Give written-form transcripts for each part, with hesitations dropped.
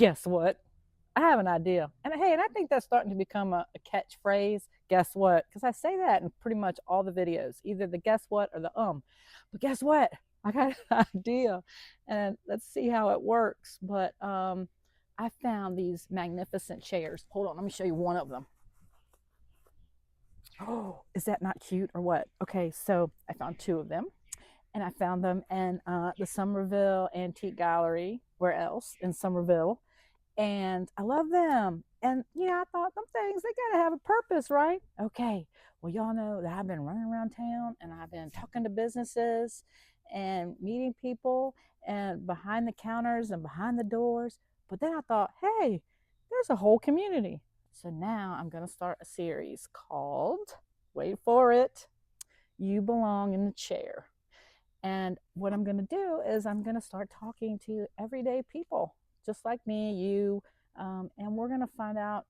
guess what? I have an idea. And hey, and I think that's starting to become a catchphrase. Guess what? Because I say that in pretty much all the videos, either the guess what or the. But guess what? I got an idea, and let's see how it works. But I found these magnificent chairs. Hold on, let me show you one of them. Oh, is that not cute or what? Okay, so I found two of them, and I found them in the Summerville Antique Gallery. Where else? In Summerville, and I love them. And I thought them things, they gotta have a purpose, right? Okay. Well, y'all know that I've been running around town and I've been talking to businesses and meeting people and behind the counters and behind the doors. But then I thought, hey, there's a whole community. So now I'm gonna start a series called, wait for it, You Belong in the Chair. And what I'm going to do is I'm going to start talking to everyday people, just like me, you, and we're going to find out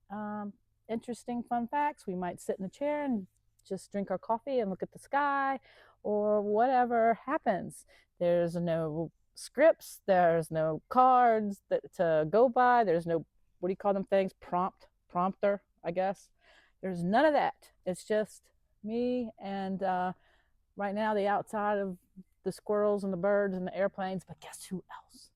interesting, fun facts. We might sit in the chair and just drink our coffee and look at the sky or whatever happens. There's no scripts, there's no cards to go by, there's no, what do you call them things? Prompter, I guess. There's none of that. It's just me and right now the outside of the squirrels and the birds and the airplanes. But guess who else?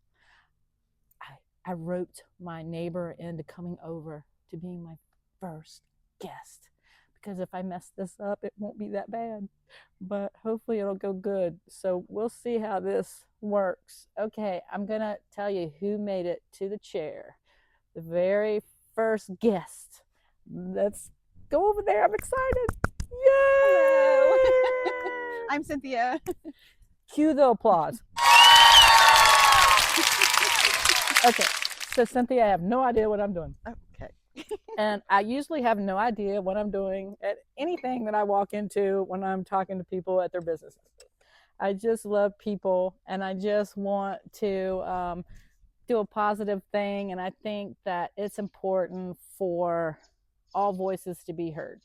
I roped my neighbor into coming over to being my first guest, because if I mess this up, it won't be that bad, but hopefully it'll go good. So we'll see how this works. Okay, I'm gonna tell you who made it to the chair. The very first guest. Let's go over there. I'm excited. Yay! Hello. I'm Cynthia. Cue the applause. Okay, so Cynthia, I have no idea what I'm doing. Okay. And I usually have no idea what I'm doing at anything that I walk into when I'm talking to people at their businesses. I just love people and I just want to do a positive thing. And I think that it's important for all voices to be heard.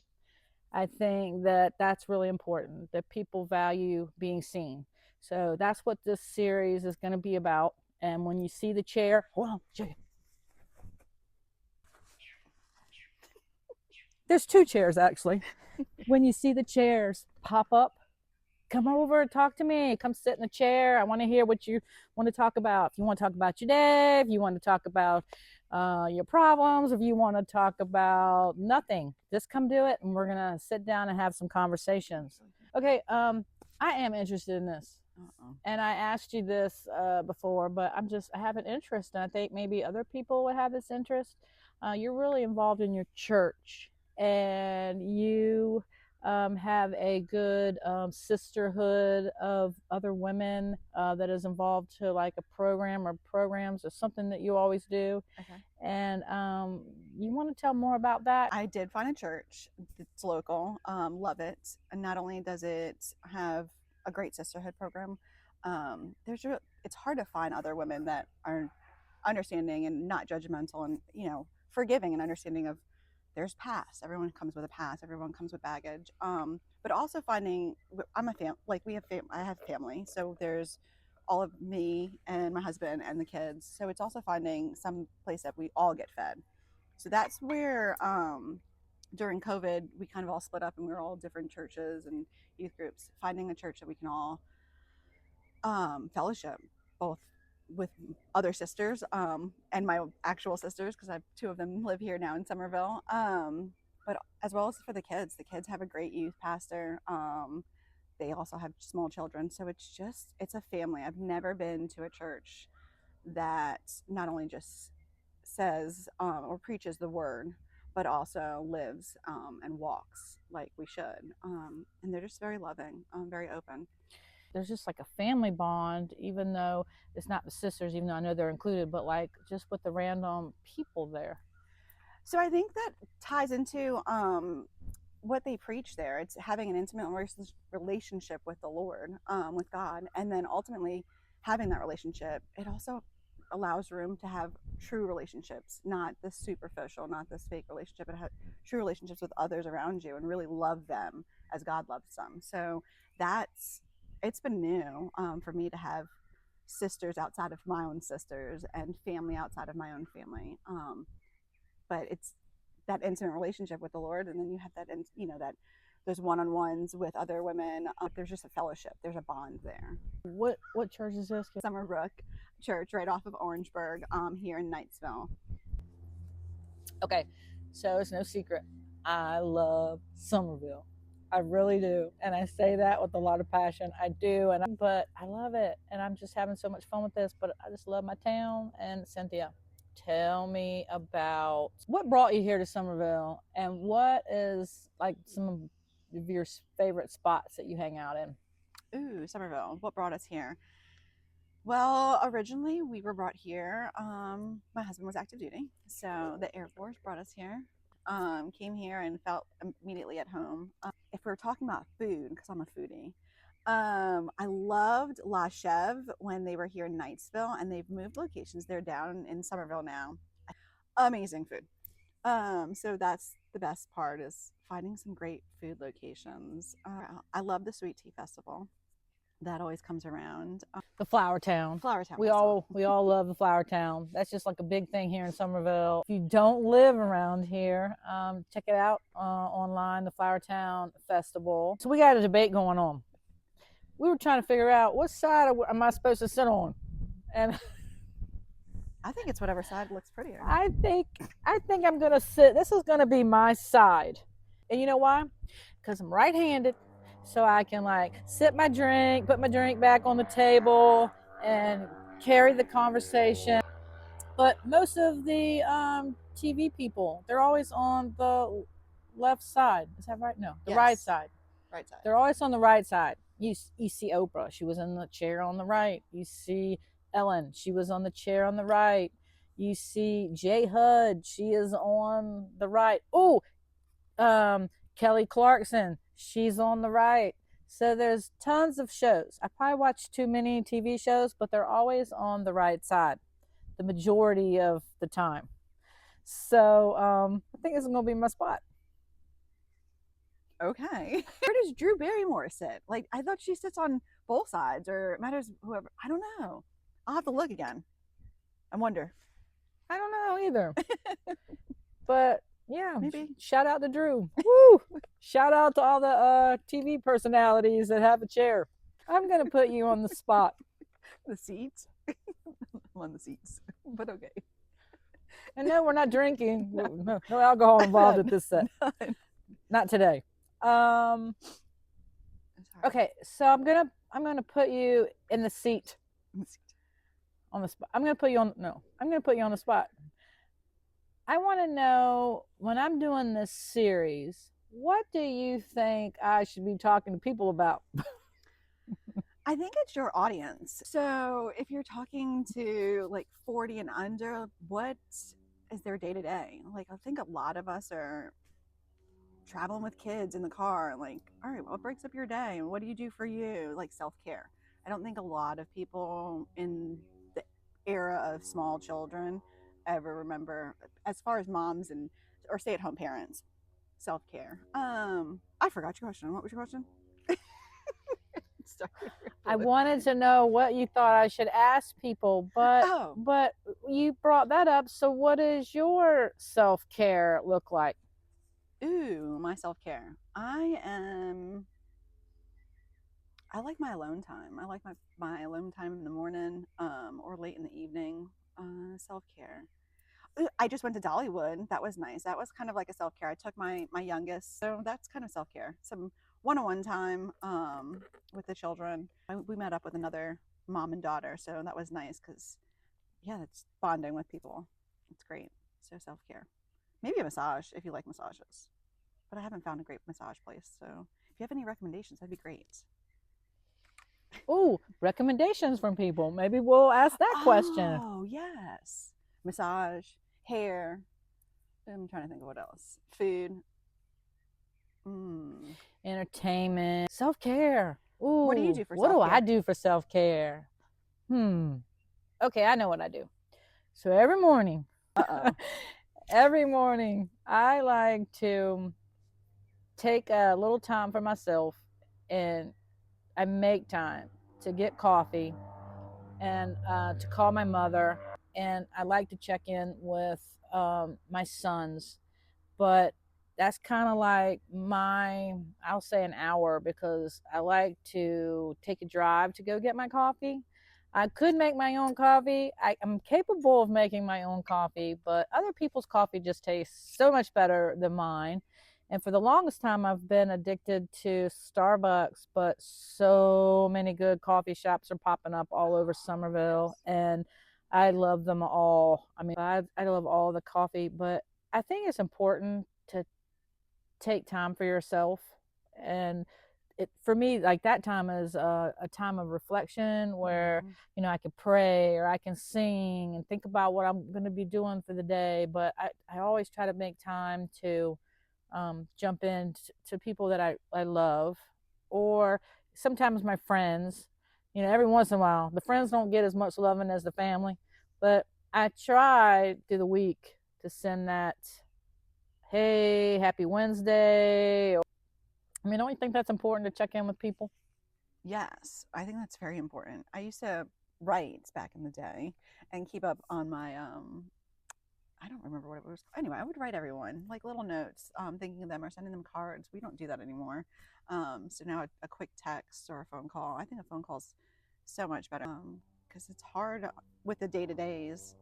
I think that that's really important, that people value being seen. So that's what this series is going to be about. And when you see the chair, hold on, show you. There's two chairs actually. When you see the chairs pop up, come over and talk to me. Come sit in the chair. I want to hear what you want to talk about. If you want to talk about your day, if you want to talk about your problems, if you want to talk about nothing, just come do it, and we're gonna sit down and have some conversations. Okay, I am interested in this. And I asked you this before, but I have an interest, and I think maybe other people would have this interest. You're really involved in your church, and you have a good sisterhood of other women that is involved to like a program or programs or something that you always do. Okay. And you want to tell more about that? I did find a church. It's local. Love it. And not only does it have a great sisterhood program, it's hard to find other women that are understanding and not judgmental and forgiving and understanding of there's past. Everyone comes with a past. Everyone comes with baggage. But also finding, I have family, so there's all of me and my husband and the kids. So it's also finding some place that we all get fed. So that's where during COVID we kind of all split up and we were all different churches and youth groups. Finding a church that we can all fellowship, both with other sisters and my actual sisters, because I have two of them live here now in Summerville, but as well as for the kids. The kids have a great youth pastor. They also have small children, so it's a family. I've never been to a church that not only just says or preaches the word, but also lives and walks like we should, and they're just very loving, very open. There's just like a family bond, even though it's not the sisters, even though I know they're included, but like just with the random people there. So I think that ties into what they preach there. It's having an intimate relationship with the Lord, with God, and then ultimately having that relationship. It also allows room to have true relationships, not this superficial, not this fake relationship, but have true relationships with others around you and really love them as God loves them. So it's been new for me to have sisters outside of my own sisters and family outside of my own family. But it's that intimate relationship with the Lord, and then you have that, that those one-on-ones with other women. There's just a fellowship. There's a bond there. What church is this? Summerbrook Church, right off of Orangeburg, here in Knightsville. Okay, so it's no secret. I love Summerville. I really do. And I say that with a lot of passion. I do. But I love it. And I'm just having so much fun with this. But I just love my town. And Cynthia, tell me about what brought you here to Summerville and what is like some of your favorite spots that you hang out in? Ooh, Summerville. What brought us here? Well, originally we were brought here. My husband was active duty, so the Air Force brought us here. Came here and felt immediately at home. If we're talking about food, because I'm a foodie, I loved La Chev when they were here in Knightsville, and they've moved locations. They're down in Summerville now. Amazing food. So that's the best part, is finding some great food locations. I love the Sweet Tea Festival. That always comes around. The Flower Town. Flower Town. We all love the Flower Town. That's just like a big thing here in Summerville. If you don't live around here, check it out online, the Flower Town Festival. So we got a debate going on. We were trying to figure out what side am I supposed to sit on, and I think it's whatever side looks prettier. I think I'm gonna sit. This is gonna be my side, and you know why? Because I'm right-handed. So I can like sip my drink, put my drink back on the table, and carry the conversation. But most of the TV people, they're always on the left side. Is that right? No, the right side. Right side. They're always on the right side. You see Oprah, she was in the chair on the right. You see Ellen, she was on the chair on the right. You see Jay Hud, she is on the right. Oh, Kelly Clarkson, she's on the right. So there's tons of shows. I probably watch too many TV shows, but they're always on the right side the majority of the time. So I think this is going to be my spot. Okay. Where does Drew Barrymore sit? Like, I thought she sits on both sides, or it matters whoever. I don't know. I'll have to look again. I wonder. I don't know either. But yeah, maybe. Shout out to Drew. Woo! Shout out to all the TV personalities that have a chair. I'm going to put you on the spot. The seats? I'm on the seats, but okay. And no, we're not drinking. No alcohol involved at this set. Not today. Okay, so I'm gonna put you in the seat. On the spot. I'm gonna put you on the spot. I want to know, when I'm doing this series, what do you think I should be talking to people about? I think it's your audience. So if you're talking to like 40 and under, what is their day to day? Like, I think a lot of us are traveling with kids in the car. Like, all right, what breaks up your day? And what do you do for you? Like self-care. I don't think a lot of people in the era of small children ever remember, as far as moms or stay-at-home parents, self-care. I forgot your question. What was your question? I wanted to know what you thought I should ask people, but you brought that up. So what does your self-care look like? Ooh, my self-care. I like my alone time. I like my alone time in the morning, or late in the evening. Self-care. I just went to Dollywood. That was nice. That was kind of like a self-care. I took my youngest, so that's kind of self-care. Some one-on-one time with the children. We met up with another mom and daughter, so that was nice because, yeah, it's bonding with people. It's great. So self-care. Maybe a massage if you like massages, but I haven't found a great massage place. So if you have any recommendations, that'd be great. Oh, recommendations from people. Maybe we'll ask that question. Oh, yes. Massage, hair. I'm trying to think of what else. Food. Entertainment. Self-care. Ooh, what do you do for self-care? What do I do for self-care? Okay, I know what I do. So every morning, every morning, I like to take a little time for myself, and I make time to get coffee and to call my mother. And I like to check in with my sons, but that's kind of like my, I'll say an hour, because I like to take a drive to go get my coffee. I could make my own coffee. I'm capable of making my own coffee, but other people's coffee just tastes so much better than mine. And for the longest time, I've been addicted to Starbucks, but so many good coffee shops are popping up all over Somerville, and I love them all. I mean, I love all the coffee, but I think it's important to take time for yourself. And for me, like, that time is a time of reflection where, Mm-hmm. I can pray or I can sing and think about what I'm going to be doing for the day. But I always try to make time to jump in to people that I love, or sometimes my friends. Every once in a while, the friends don't get as much loving as the family, but I try through the week to send that, hey, happy Wednesday. I mean, don't you think that's important to check in with people? Yes, I think that's very important. I used to write back in the day and keep up on my I don't remember what it was. Anyway, I would write everyone like little notes, thanking them or sending them cards. We don't do that anymore. So now a quick text or a phone call. I think a phone call's so much better because it's hard with the day to days.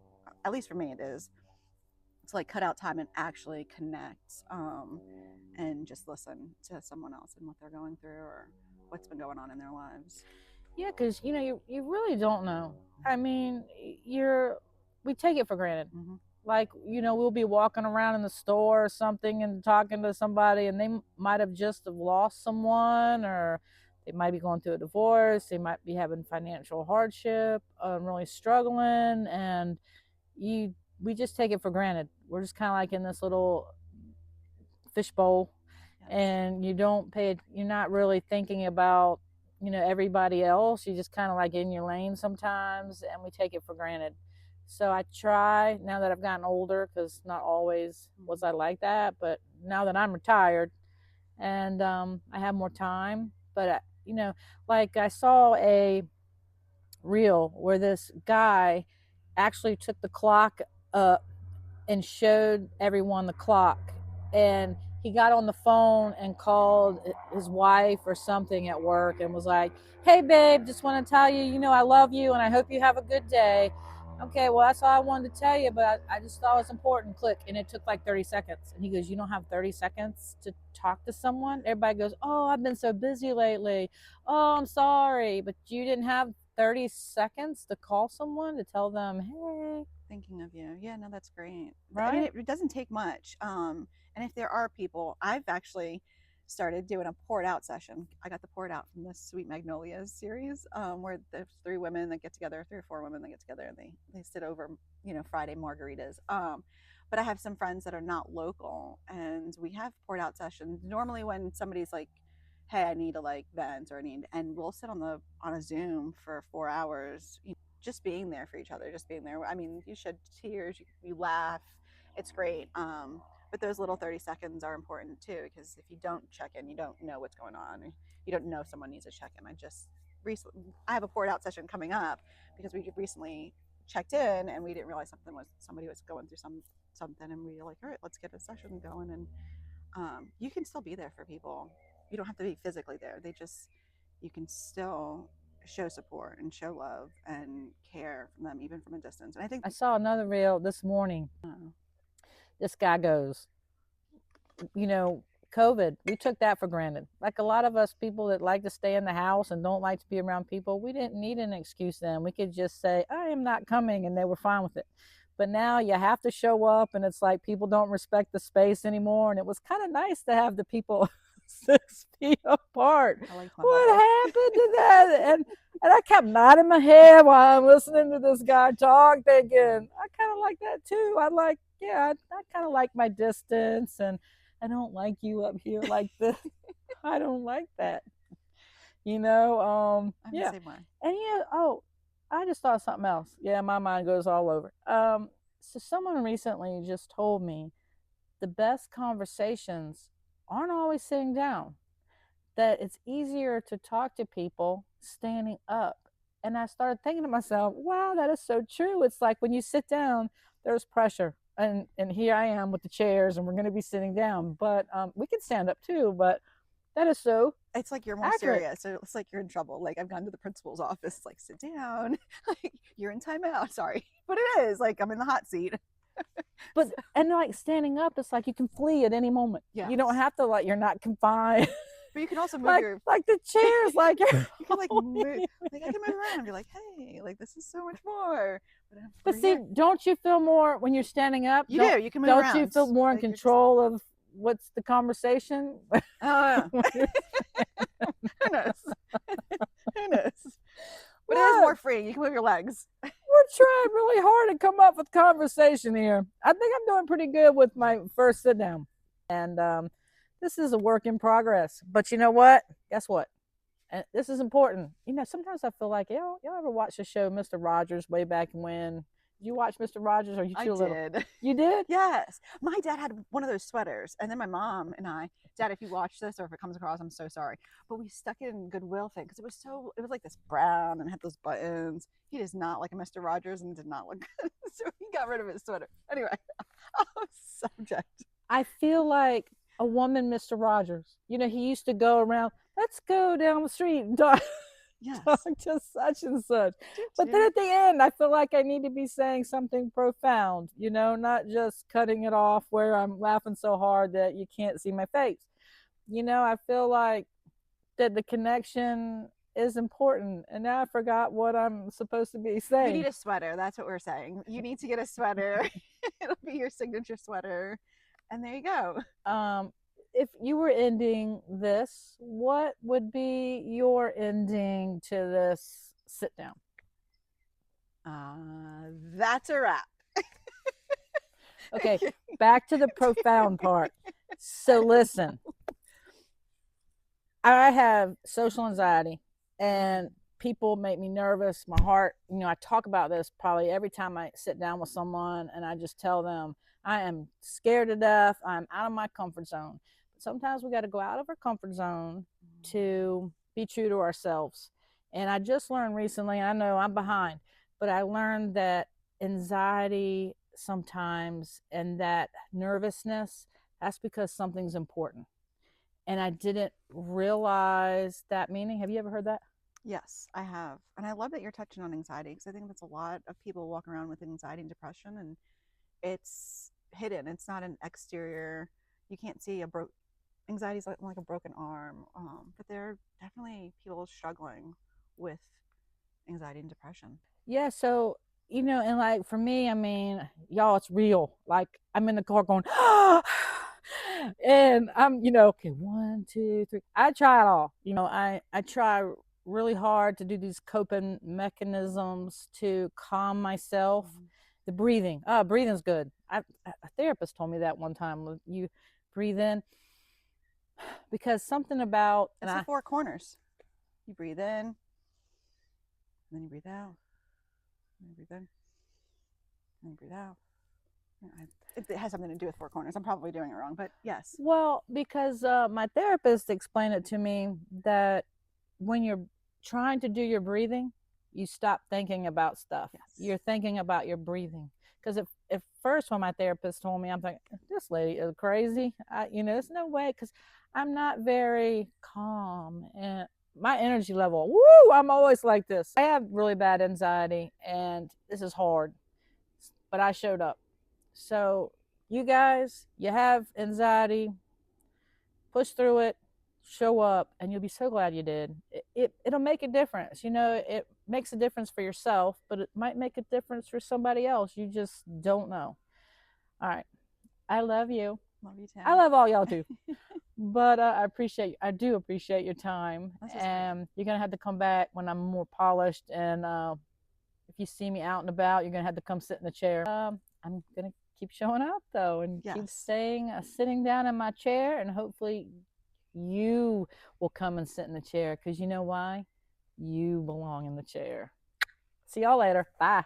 At least for me, it is to like cut out time and actually connect and just listen to someone else and what they're going through or what's been going on in their lives. Yeah, because you really don't know. I mean, you're we take it for granted. Mm-hmm. Like, we'll be walking around in the store or something and talking to somebody, and they might have just have lost someone, or they might be going through a divorce. They might be having financial hardship, really struggling, and you we just take it for granted. We're just kind of like in this little fishbowl, Yes. and you're not really thinking about everybody else. You just kind of like in your lane sometimes, and we take it for granted. So I try, now that I've gotten older, because not always was I Mm-hmm. like that, but now that I'm retired and I have more time. But like, I saw a reel where this guy actually took the clock up and showed everyone the clock. And he got on the phone and called his wife or something at work and was like, "Hey, babe, just want to tell you, I love you and I hope you have a good day." Okay, well, that's all I wanted to tell you, but I just thought it was important. Click. And it took like 30 seconds. And he goes, "You don't have 30 seconds to talk to someone?" Everybody goes, "Oh, I've been so busy lately. Oh, I'm sorry." But you didn't have 30 seconds to call someone to tell them, "Hey," Thinking of you. Yeah, no, that's great. I mean, right? it doesn't take much. And if there are people, I've actually started doing a poured out session. I got the poured out from the Sweet Magnolias series, where there's three women that get together, three or four women that get together, and they sit over, Friday margaritas. But I have some friends that are not local, and we have poured out sessions. Normally, when somebody's like, "Hey, I need to like vent," or I need, and we'll sit on a Zoom for 4 hours, just being there for each other, just being there. I mean, you shed tears, you laugh, it's great. But those little 30 seconds are important too, because if you don't check in, you don't know what's going on. You don't know if someone needs a check in. I have a poured out session coming up because we recently checked in and we didn't realize somebody was going through something, and we were like, all right, let's get a session going. And you can still be there for people. You don't have to be physically there. You can still show support and show love and care from them, even from a distance. And I think, I saw another reel this morning. This guy goes, you know, COVID, we took that for granted. Like a lot of us people that like to stay in the house and don't like to be around people, we didn't need an excuse then. We could just say, "I am not coming," and they were fine with it. But now you have to show up, and it's like people don't respect the space anymore. And it was kind of nice to have the people 6 feet apart. I liked my What bubble. happened to that? And I kept nodding my head while I'm listening to this guy talk, thinking, I kind of like that too. I kind of like my distance, and I don't like you up here like this. I don't like that. I'm the Yeah. same way. And yeah, oh, I just thought something else. Yeah, my mind goes all over. So someone recently just told me the best conversations aren't always sitting down, that it's easier to talk to people standing up. And I started thinking to myself, wow, that is so true. It's like when you sit down, there's pressure. And here I am with the chairs, and we're going to be sitting down, but we can stand up too. But that is so It's like you're more accurate. serious. So it's like you're in trouble. Like I've gone to the principal's office. It's like sit down. Like you're in timeout. Sorry, but it is like I'm in the hot seat. But So, and like standing up, it's like you can flee at any moment. You don't yes, have to, like, you're not confined. but you can also move like your. like the chairs, like you're You can like move. Like I can move around and be like, hey, like this is so much more. But But over see, here, don't you feel more when you're standing up? you do. You can move Don't you around. feel more in Like you're just. control of what's the conversation? Oh, who knows? Who knows? But it is Look, more free. You can move your legs. we're trying really hard to come up with conversation here. I think I'm doing pretty good with my first sit down, and this is a work in progress. But you know what? Guess what? And this is important. Sometimes I feel like, y'all ever watch the show Mr. Rogers way back when? Did you watch Mr. Rogers, or are you I too little? did. You did? Yes. My dad had one of those sweaters. And then my mom and I, Dad, if you watch this or if it comes across, I'm so sorry. But we stuck it in Goodwill thing because it was like this brown and had those buttons. He does not like a Mr. Rogers and did not look good. So he got rid of his sweater. Anyway, off subject. I feel like a woman, Mr. Rogers. He used to go around, let's go down the street and talk, Yes. talk to such and such. But then at the end, I feel like I need to be saying something profound, not just cutting it off where I'm laughing so hard that you can't see my face. I feel like that the connection is important. And now I forgot what I'm supposed to be You need saying. a sweater. That's what we're saying. You need to get a sweater. It'll be your signature sweater. And there you go. If you were ending this, what would be your ending to this sit down? That's a wrap. Okay, back to the profound part. So listen, I have social anxiety, and people make me nervous. My heart, I talk about this probably every time I sit down with someone, and I just tell them I am scared to death. I'm out of my comfort zone. But sometimes we got to go out of our comfort zone to be true to ourselves. And I just learned recently, I know I'm behind, but I learned that anxiety sometimes and that nervousness, that's because something's important. And I didn't realize that meaning. Have you ever heard that? Yes, I have. And I love that you're touching on anxiety because I think that's a lot of people walk around with anxiety and depression and it's hidden. It's not an exterior. You can't see anxiety is like a broken arm. But there are definitely people struggling with anxiety and depression. Yeah. So, and like for me, I mean, y'all, it's real. Like I'm in the car going, and I'm, okay, 1, 2, 3. I try it all. I try really hard to do these coping mechanisms to calm myself. Mm-hmm. The breathing. Breathing's good. A therapist told me that one time. You breathe in because something about It's the four corners. You breathe in, and then you breathe out, and you breathe in, and then you breathe out. It has something to do with four corners. I'm probably doing it wrong, but yes. Well, because my therapist explained it to me that when you're trying to do your breathing, you stop thinking about stuff. Yes. You're thinking about your breathing. Because at first, when my therapist told me, I'm thinking, this lady is crazy. There's no way, because I'm not very calm and my energy level, woo, I'm always like this. I have really bad anxiety, and this is hard, but I showed up. So, you guys, you have anxiety, push through it, show up, and you'll be so glad you did. It'll make a difference. It makes a difference for yourself, but it might make a difference for somebody else. You just don't know. All right. I love you. Love you too. I love all y'all too. But I do appreciate your time. And you're going to have to come back when I'm more polished. And if you see me out and about, you're going to have to come sit in the chair. I'm going to keep showing up though, and keep staying, sitting down in my chair, and hopefully you will come and sit in the chair, because you know why? You belong in the chair. See y'all later. Bye.